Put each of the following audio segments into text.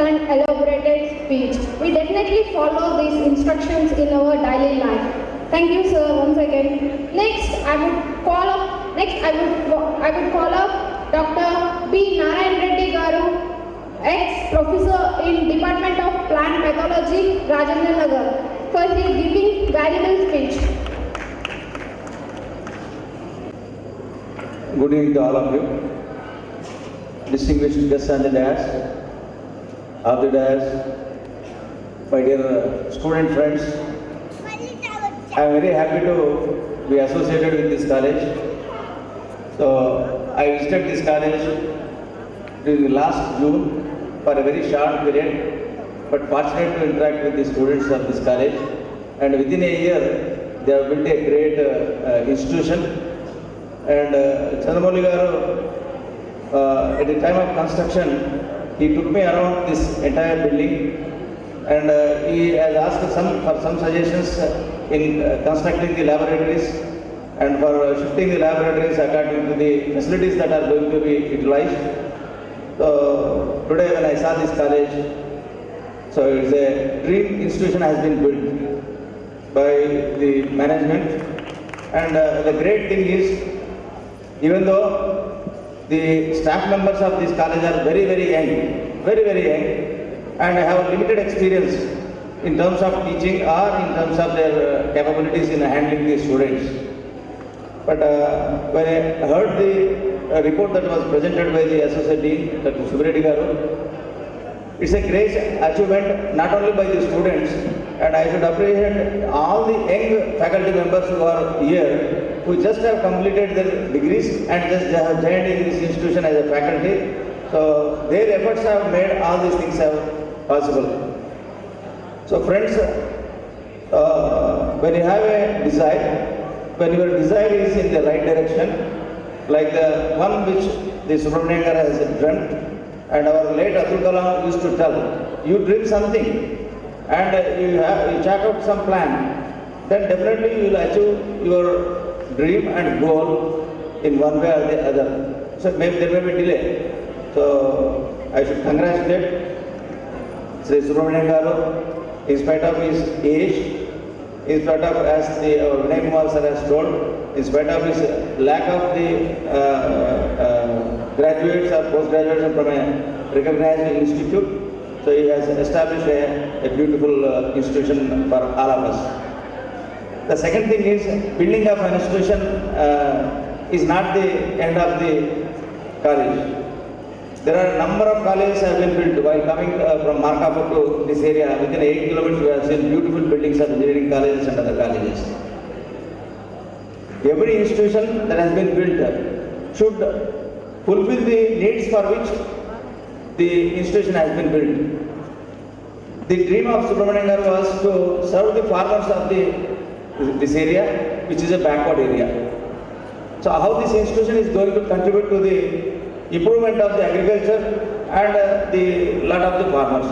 and elaborated speech. We definitely follow these instructions in our daily life. Thank you, sir, once again. Next, I would call up Dr. B. Narayan Reddy Garu, ex-professor in Department of Plant Pathology, Rajendra Nagar, for his giving valuable speech. Good evening to all of you. Distinguished guests on the dais, my dear student friends, I am very happy to be associated with this college. So, I visited this college during the last June for a very short period, but fortunate to interact with the students of this college. And within a year, they have built a great institution. And Chandramouli Garu, at the time of construction, he took me around this entire building, and he has asked for some suggestions in constructing the laboratories and for shifting the laboratories according to the facilities that are going to be utilized. So today when I saw this college, so it's a dream institution has been built by the management, and the great thing is, even though the staff members of this college are very young, and have a limited experience in terms of teaching or in terms of their capabilities in handling the students. But when I heard the report that was presented by the Associate Dean, Dr. Subbireddy Garu, it's a great achievement not only by the students, and I should appreciate all the young faculty members who are here, who just have completed their degrees and just have joined in this institution as a faculty. So their efforts have made all these things possible. So friends, when you have a desire, when your desire is in the right direction, like the one which the Subramanian Garu has dreamt, and our late Abdul Kalam used to tell, you dream something and you chalk out some plan, then definitely you will achieve your dream and goal in one way or the other. So maybe there may be delay. So I should congratulate Sri Subramanian Garu, in spite of his age, in spite of, as our Vinay Kumar sir has told, in spite of his lack of the graduates or postgraduates from a recognized institute, so he has established a beautiful institution for all of us. The second thing is, building of an institution is not the end of the college. There are a number of colleges have been built. While coming from Markapur to this area, within 8 kilometers, we have seen beautiful buildings of engineering colleges and other colleges. Every institution that has been built should fulfill the needs for which the institution has been built. The dream of Subramanian Garu was to serve the farmers of this area, which is a backward area. So how this institution is going to contribute to the improvement of the agriculture and the lot of the farmers.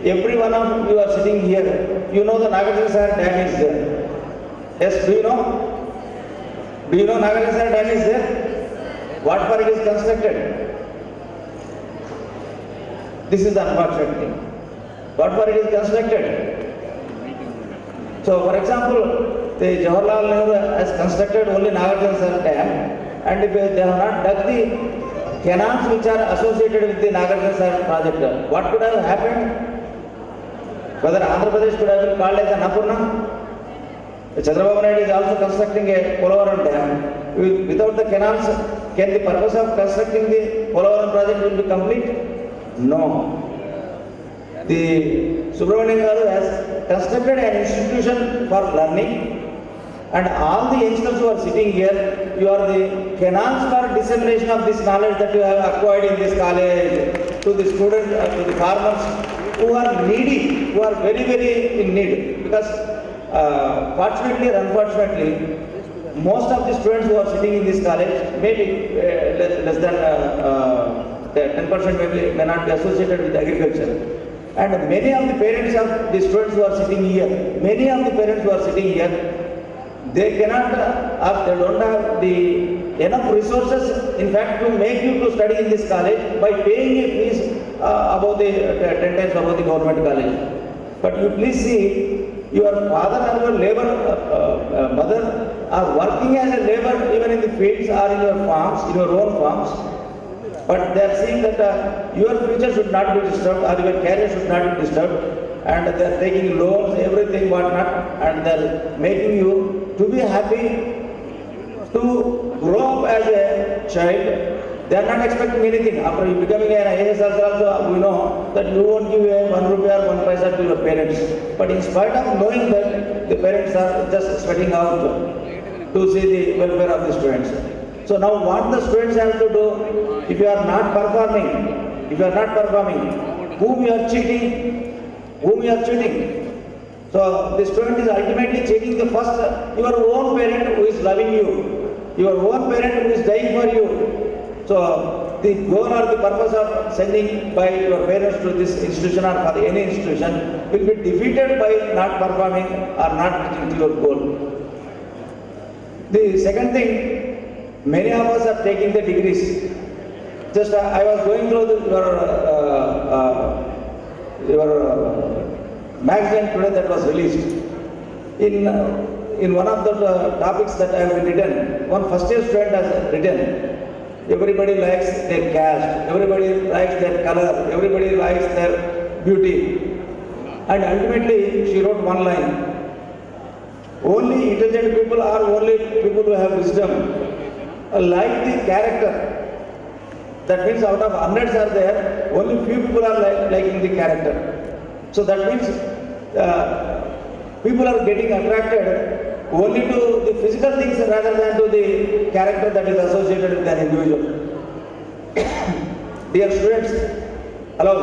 Every one of you are sitting here, you know the Nagarjuna Sahar Dam is there. Yes, do you know? Do you know Nagarjuna Sahar Dam is there? What for it is constructed? This is the unfortunate thing. What for it is constructed? So, for example, the Jawaharlal Nehru has constructed only Nagarjuna Sahar Dam, and if they have not dug the canals which are associated with the Nagarjuna Sahar project, what could have happened? Whether Andhra Pradesh could have been called as Annapurna? Chandrababu Naidu is also constructing a Polavaram Dam. Without the canals, can the purpose of constructing the Polavaram project will be complete? No. The Subramanian Garu has constructed an institution for learning, and all the youngsters who are sitting here, you are the canals for dissemination of this knowledge that you have acquired in this college to the students, to the farmers who are needy, who are very in need. Because fortunately or unfortunately, most of the students who are sitting in this college, maybe less than 10% may not be associated with agriculture. And many of the parents of the students who are sitting here, they cannot or they don't have the enough resources, in fact, to make you to study in this college by paying a fees above the 10 times above the government college. But you please see, your father or your labor mother are working as a labor even in the fields or in your farms, in your own farms. But they are saying that your future should not be disturbed or your career should not be disturbed, and they are taking loans, everything, whatnot, and they are making you to be happy to grow up as a child. They are not expecting anything. After you becoming an IAS also, we know that you won't give a 1 rupee or 1 paisa to your parents. But in spite of knowing that, the parents are just sweating out to see the welfare of the students. So now what the students have to do, if you are not performing, whom you are cheating? So the student is ultimately cheating the first, your own parent who is loving you, your own parent who is dying for you. So the goal or the purpose of sending by your parents to this institution or for any institution will be defeated by not performing or not reaching to your goal. The second thing, many of us are taking the degrees. Just I was going through your magazine today that was released. In one of the topics that I have written, one first year student has written, everybody likes their caste, everybody likes their color, everybody likes their beauty. And ultimately she wrote one line, only intelligent people are only people who have wisdom, like the character. That means out of hundreds are there, only few people are liking the character. So that means people are getting attracted only to the physical things rather than to the character that is associated with an individual. Dear students, allow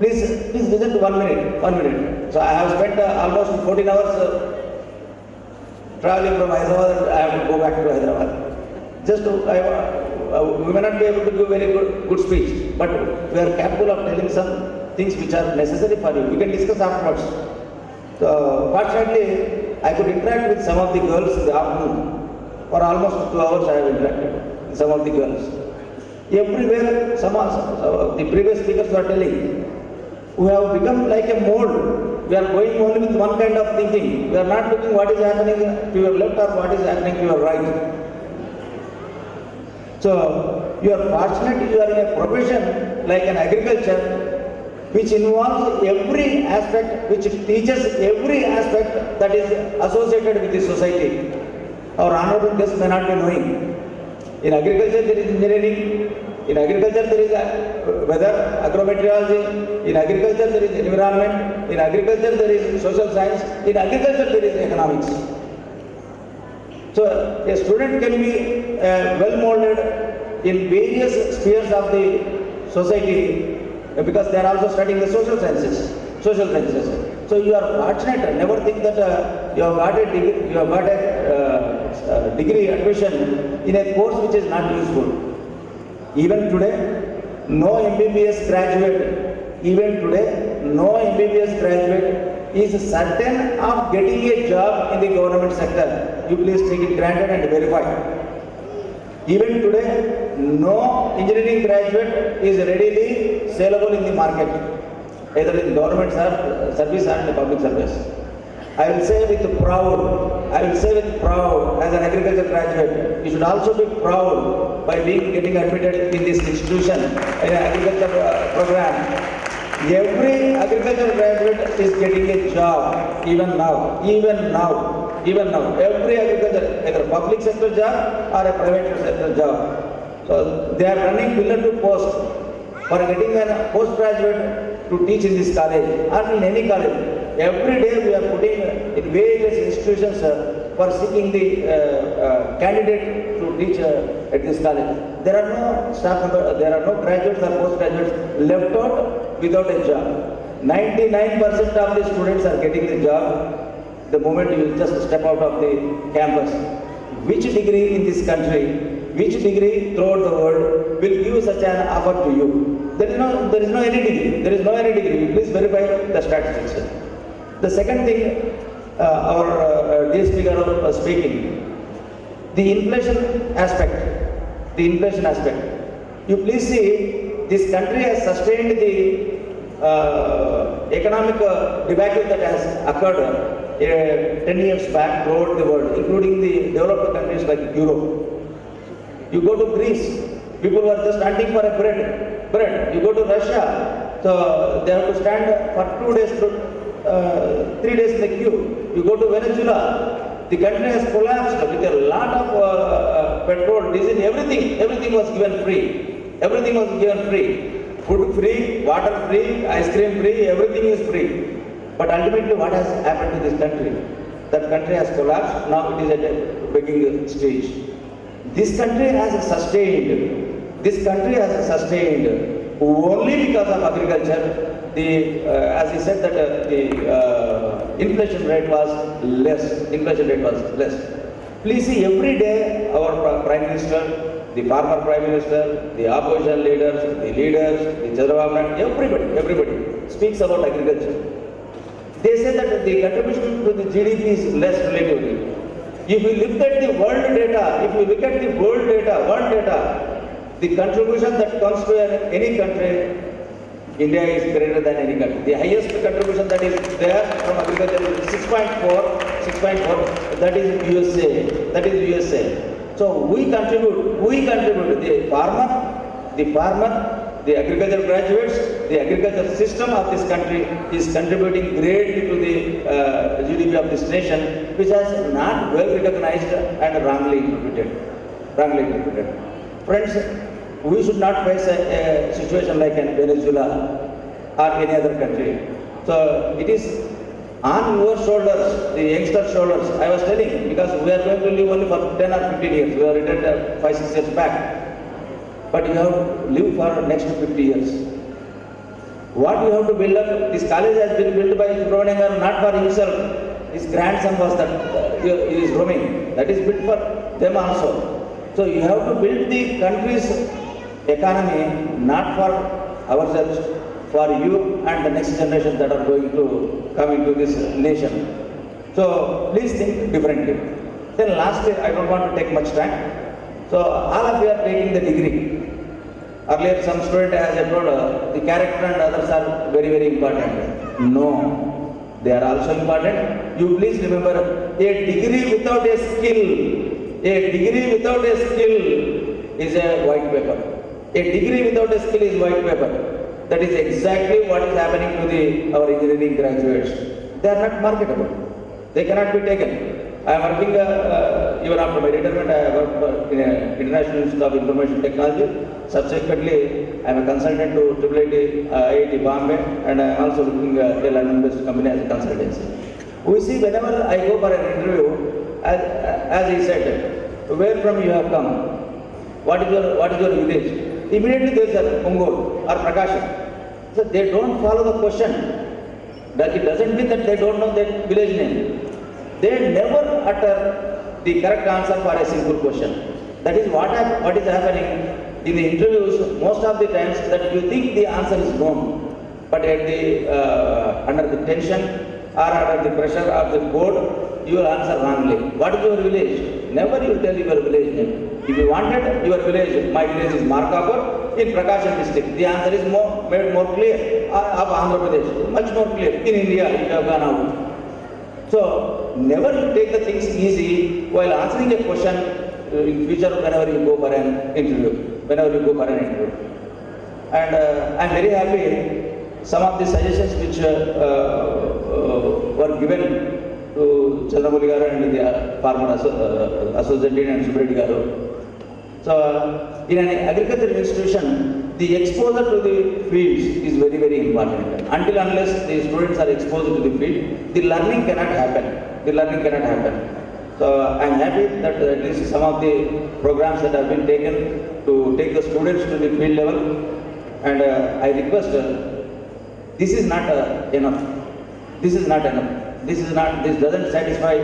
me. Please visit 1 minute. So I have spent almost 14 hours traveling from Hyderabad and I have to go back to Hyderabad. We may not be able to give very good speech, but we are capable of telling some things which are necessary for you. We can discuss afterwards. So fortunately, I could interact with some of the girls in the afternoon. For almost 2 hours I have interacted with some of the girls. Everywhere, the previous speakers were telling, we have become like a mold. We are going only with one kind of thinking. We are not looking what is happening to your left or what is happening to your right. So, you are fortunate you are in a profession like an agriculture which involves every aspect, which teaches every aspect that is associated with the society. Our honorable guests may not be knowing. In agriculture there is engineering, in agriculture there is weather, agrometeorology, in agriculture there is environment, in agriculture there is social science, in agriculture there is economics. So a student can be well molded in various spheres of the society because they are also studying the social sciences. So you are fortunate. Never think that you have got a degree admission in a course which is not useful. Even today, no MBBS graduate is certain of getting a job in the government sector. You please take it granted and verify. Even today, no engineering graduate is readily saleable in the market, either in government service or in the public service. I will say with proud, as an agriculture graduate, you should also be proud by getting admitted in this institution, in an agriculture program. Every agriculture graduate is getting a job, even now. Every agriculture, either public sector job or a private sector job. So they are running pillar to post for getting a postgraduate to teach in this college or in any college. Every day we are putting in various institutions for seeking the candidate to teach at this college. There are no staff members, there are no graduates or postgraduates left out without a job. 99% of the students are getting the job the moment you just step out of the campus. Which degree in this country, which degree throughout the world will give such an offer to you? There is no any degree. Please verify the statistics. The second thing, our dear speaker was speaking, the inflation aspect. You please see, this country has sustained the economic debacle that has occurred 10 years back throughout the world, including the developed countries like Europe. You go to Greece, people were just hunting for a bread. You go to Russia, so they have to stand for 2 days to 3 days in the queue. You go to Venezuela, the country has collapsed with a lot of petrol, diesel, everything was given free. Everything was given free. Food free, water free, ice cream free, everything is free. But ultimately what has happened to this country? That country has collapsed, now it is at a begging stage. This country has sustained only because of agriculture. As he said that the inflation rate was less. Please see, every day our Prime Minister, the former Prime Minister, the opposition leaders, the Chandrababu Naidu, everybody speaks about agriculture. They say that the contribution to the GDP is less relatively. If you look at the world data, the contribution that comes to any country, India is greater than any country. The highest contribution that is there from agriculture is 6.4, that is USA. So we contribute, the farmer, the agriculture graduates, the agriculture system of this country is contributing greatly to the GDP of this nation, which has not well recognized and wrongly interpreted. Friends, we should not face a situation like in Venezuela or any other country. So it is on your shoulders, the youngsters' shoulders. I was telling, because we are going to live only for 10 or 15 years. We are retired 5-6 years back. But you have to live for next 50 years. What you have to build up, this college has been built by Subramanian Garu, not for himself. His grandson was that, he is roaming. That is built for them also. So you have to build the country's economy, not for ourselves, for you and the next generation that are going to come into this nation. So please think differently. Then lastly, I don't want to take much time. So all of you are taking the degree. Earlier some student has told the character and others are very, very important. No, they are also important. You please remember, a degree without a skill is a white paper. A degree without a skill is white paper. That is exactly what is happening to our engineering graduates. They are not marketable. They cannot be taken. I am working, even after my retirement, I worked in an International Institute of Information Technology. Subsequently, I am a consultant to IIT Bombay, and I am also looking at a London-based company as a consultancy. We see whenever I go for an interview, as he said, where from you have come? What is your village? Immediately there is a Ongole or Prakasham. So they don't follow the question. That it doesn't mean that they don't know that village name. They never utter the correct answer for a simple question. That is what is happening in the interviews. Most of the times that you think the answer is known, but at under the tension or under the pressure of the board, you will answer wrongly. What is your village? Never you will tell your village name. If you wanted your village, my village is Markapur in Prakasham district. The answer is made more clear. Of Andhra Pradesh, much more clear. In India, if you have gone out. So, never you take the things easy while answering a question in future whenever you go for an interview. And I am very happy some of the suggestions which were given to Chandramouli Garu and the former Associate Dean and Subramanian Garu. So, in an agricultural institution, the exposure to the fields is very, very important. Until unless the students are exposed to the field, the learning cannot happen. So, I am happy that at least some of the programs that have been taken to take the students to the field level, and I request, this is not enough. This doesn't satisfy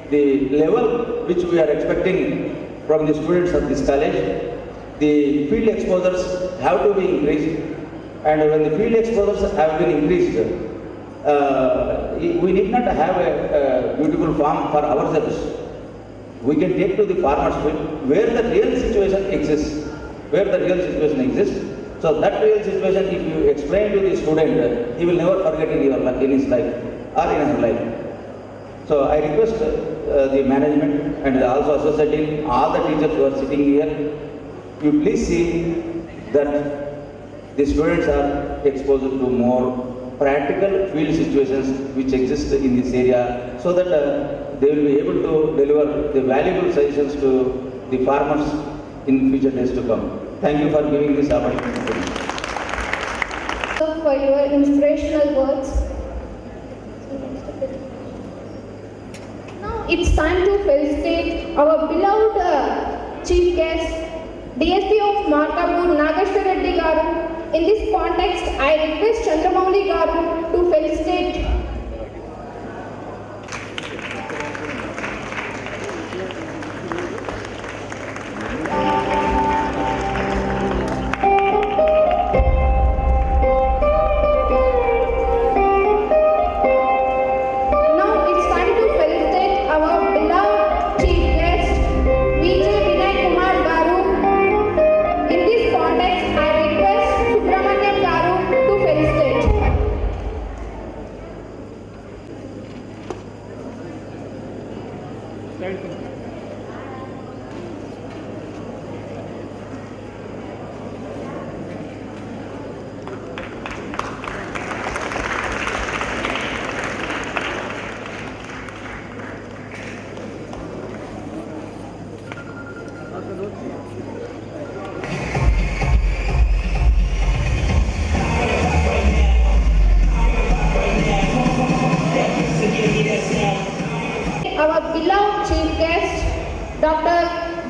the level which we are expecting from the students of this college. The field exposures have to be increased, and when the field exposures have been increased, we need not have a beautiful farm for ourselves. We can take to the farmers field where the real situation exists. So that real situation, if you explain to the student, he will never forget in his life or in her life. So I request the management and also associating all the teachers who are sitting here, you please see that the students are exposed to more practical field situations which exist in this area, so that they will be able to deliver the valuable suggestions to the farmers in future days to come. Thank you for giving this opportunity. For your inspirational words. Now it's time to felicitate our beloved chief guest, DSP of Markapur, Nageshwar Reddy Garu. In this context, I request Chandramouli Garu to felicitate. Our beloved chief guest, Dr.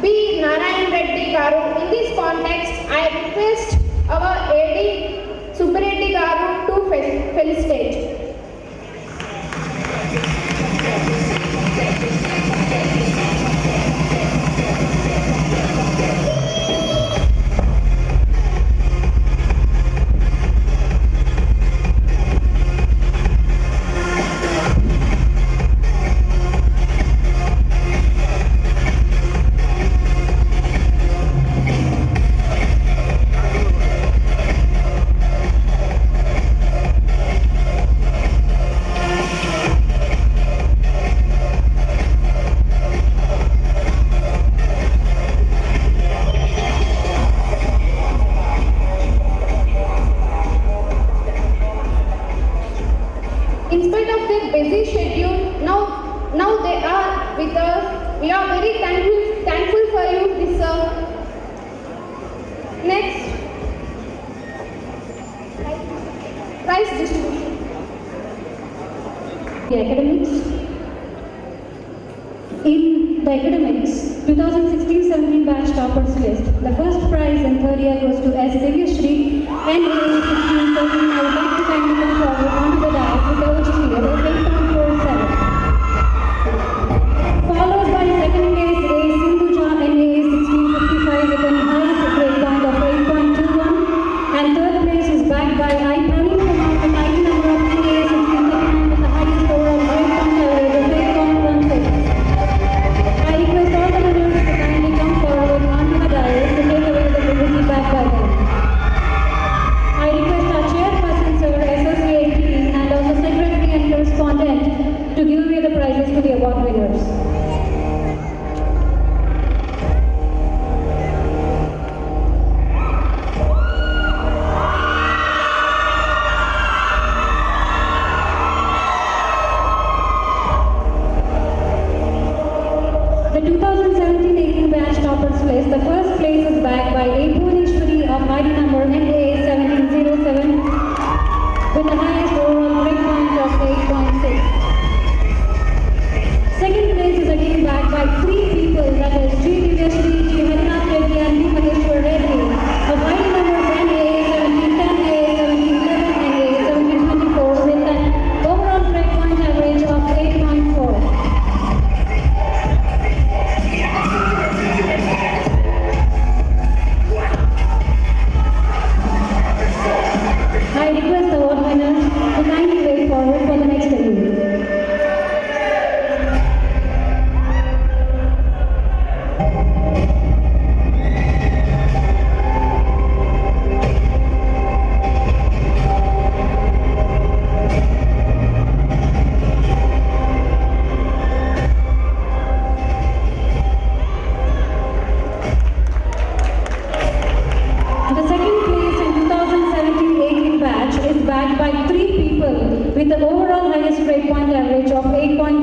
B. Narayan Reddy Garu. In this context, I request our AD Subbareddy Garu to felicitate. In spite of their busy schedule, now they are with us. We are very thankful for you this next prize distribution. The academics. In the academics 2016-17 batch toppers list, the first prize in third year goes to S. Divyashri and AA 16-13. I would like to kindly come forward onto the dais with the OGP about 8.47. Followed by second place A. Sindhuja and AA 1655 with an highest grade point of 8.21, and third place is backed by I. Praveen Kumar with ID number of AA 1639 with the highest overall grade point average of 8.16. I request all the winners to kindly come forward onto the dais to take away the privilege back by them. I request our chairperson, Sir, SSAT, and also secretary and correspondent to give away the prizes to the award winners. The 2017-18 batch toppers list, the first place is backed by A. Bhuvaneshwari of ID number NA 1707 with the highest overall grade point of 8.6. Second place is again backed by three people, that is G. Divyashri, G. Harinath Reddy and B. Maheshwar Reddy of ID numbers NA 1710, NA 1711 and NA 1724 with an overall grade point average of 8.4. I request the award winners backed by 3 people with the overall highest grade point average of 8.0.